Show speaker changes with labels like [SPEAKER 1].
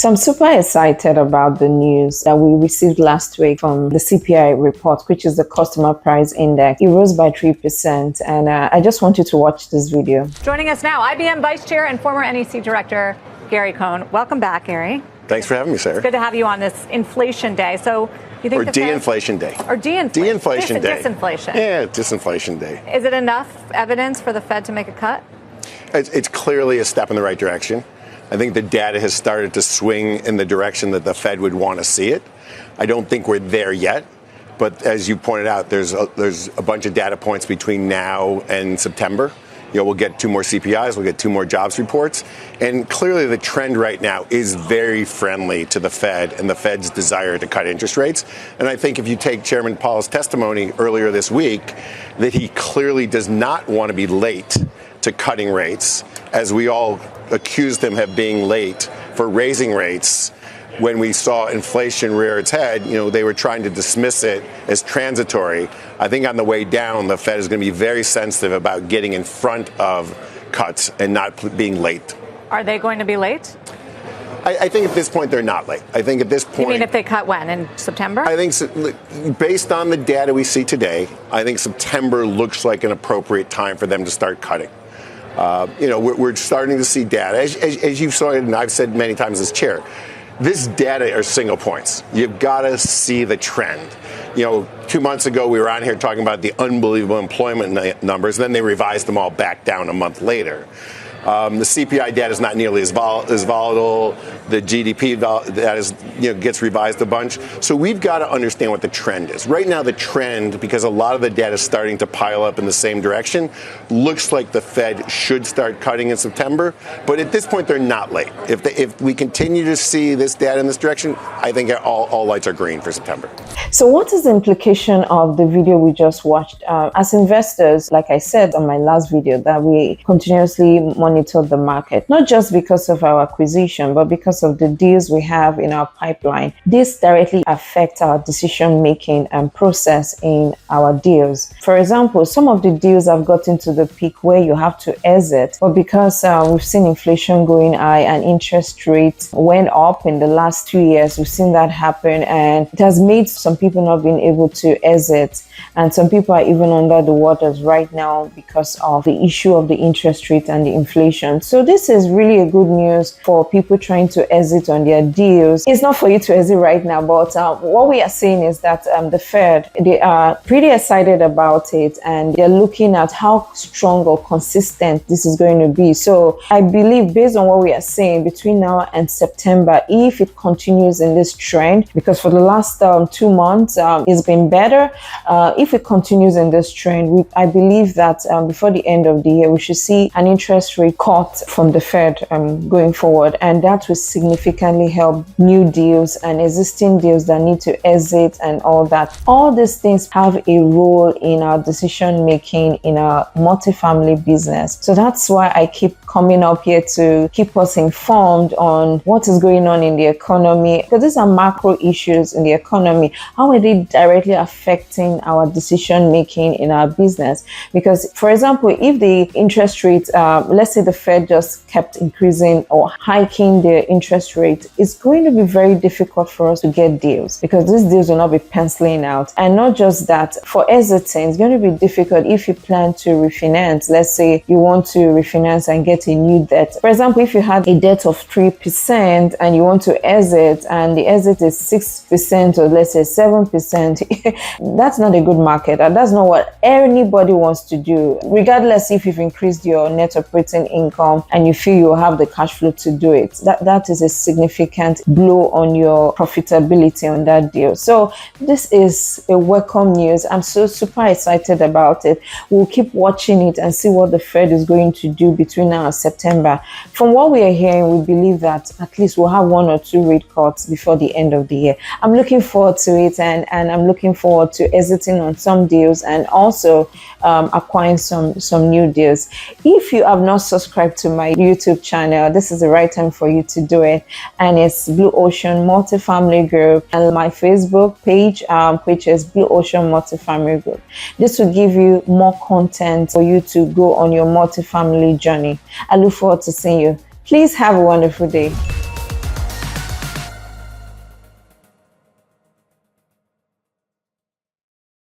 [SPEAKER 1] So I'm super excited about the news that we received last week from the CPI report, which is the Customer Price Index. It rose by 3%, and I just want you to watch this video.
[SPEAKER 2] Joining us now, IBM Vice Chair and former NEC Director Gary Cohn. Welcome back, Gary.
[SPEAKER 3] Thanks for having me, Sarah.
[SPEAKER 2] It's good to have you on this inflation day. So you think
[SPEAKER 3] de-inflation day.
[SPEAKER 2] Or de-inflation.
[SPEAKER 3] De-inflation day.
[SPEAKER 2] Disinflation.
[SPEAKER 3] Yeah, disinflation day.
[SPEAKER 2] Is it enough evidence for the Fed to make a cut?
[SPEAKER 3] It's clearly a step in the right direction. I think the data has started to swing in the direction that the Fed would want to see it. I don't think we're there yet. But as you pointed out, there's a bunch of data points between now and September. We'll get 2 more CPIs, we'll get 2 more jobs reports. And clearly the trend right now is very friendly to the Fed and the Fed's desire to cut interest rates. And I think if you take Chairman Powell's testimony earlier this week, that he clearly does not want to be late to cutting rates, as we all accused him of being late for raising rates. When we saw inflation rear its head, they were trying to dismiss it as transitory. I think on the way down, the Fed is going to be very sensitive about getting in front of cuts and not being late.
[SPEAKER 2] Are they going to be late?
[SPEAKER 3] I think at this point they're not late. I think at this point.
[SPEAKER 2] You mean if they cut when? In September?
[SPEAKER 3] I think based on the data we see today, I think September looks like an appropriate time for them to start cutting. We're starting to see data. As you saw, and I've said many times as chair, this data are single points. You've got to see the trend. 2 months ago, we were on here talking about the unbelievable employment numbers. Then they revised them all back down a month later. The CPI data is not nearly as volatile. The GDP data gets revised a bunch. So we've got to understand what the trend is. Right now, the trend, because a lot of the data is starting to pile up in the same direction, looks like the Fed should start cutting in September. But at this point, they're not late. If we continue to see this data in this direction, I think all lights are green for September.
[SPEAKER 1] So what is the implication of the video we just watched? As investors, like I said on my last video, that we continuously monitor the market, not just because of our acquisition, but because of the deals we have in our pipeline. This directly affects our decision-making and process in our deals. For example, some of the deals have gotten to the peak where you have to exit, but because we've seen inflation going high and interest rates went up in the last 2 years, we've seen that happen, and it has made some people not being able to exit, and some people are even under the waters right now because of the issue of the interest rate and the inflation. So this is really a good news for people trying to exit on their deals. It's not for you to exit right now, but what we are seeing is that the Fed, they are pretty excited about it, and they're looking at how strong or consistent this is going to be. So I believe, based on what we are seeing between now and September, if it continues in this trend, because for the last 2 months it's been better, if it continues in this trend, I believe that before the end of the year, we should see an interest rate cut from the Fed going forward, and that will significantly help new deals and existing deals that need to exit and all that. All these things have a role in our decision making in our multifamily business. So that's why I keep coming up here to keep us informed on what is going on in the economy, because these are macro issues in the economy. How are they directly affecting our decision making in our business? Because, for example, if the interest rate, let's say the Fed just kept increasing or hiking their interest rate, it's going to be very difficult for us to get deals, because these deals will not be penciling out. And not just that, for exiting, it's going to be difficult if you plan to refinance. Let's say you want to refinance and get a new debt. For example, if you had a debt of 3% and you want to exit, and the exit is 6% or let's say 7%, that's not a good market, and that's not what anybody wants to do, regardless if you've increased your net operating income and you feel you have the cash flow to do it. That is a significant blow on your profitability on that deal. So this is a welcome news. I'm so super excited about it. We'll keep watching it and see what the Fed is going to do between now and September. From what we are hearing, we believe that at least we'll have 1 or 2 rate cuts before the end of the year. I'm looking forward to it, and I'm looking forward to exiting on some deals and also acquiring some new deals. If you have not subscribed to my YouTube channel, this is the right time for you to do it. And it's Blue Ocean Multifamily Group, and my Facebook page, which is Blue Ocean Multifamily Group. This will give you more content for you to go on your multifamily journey. I look forward to seeing you. Please have a wonderful day.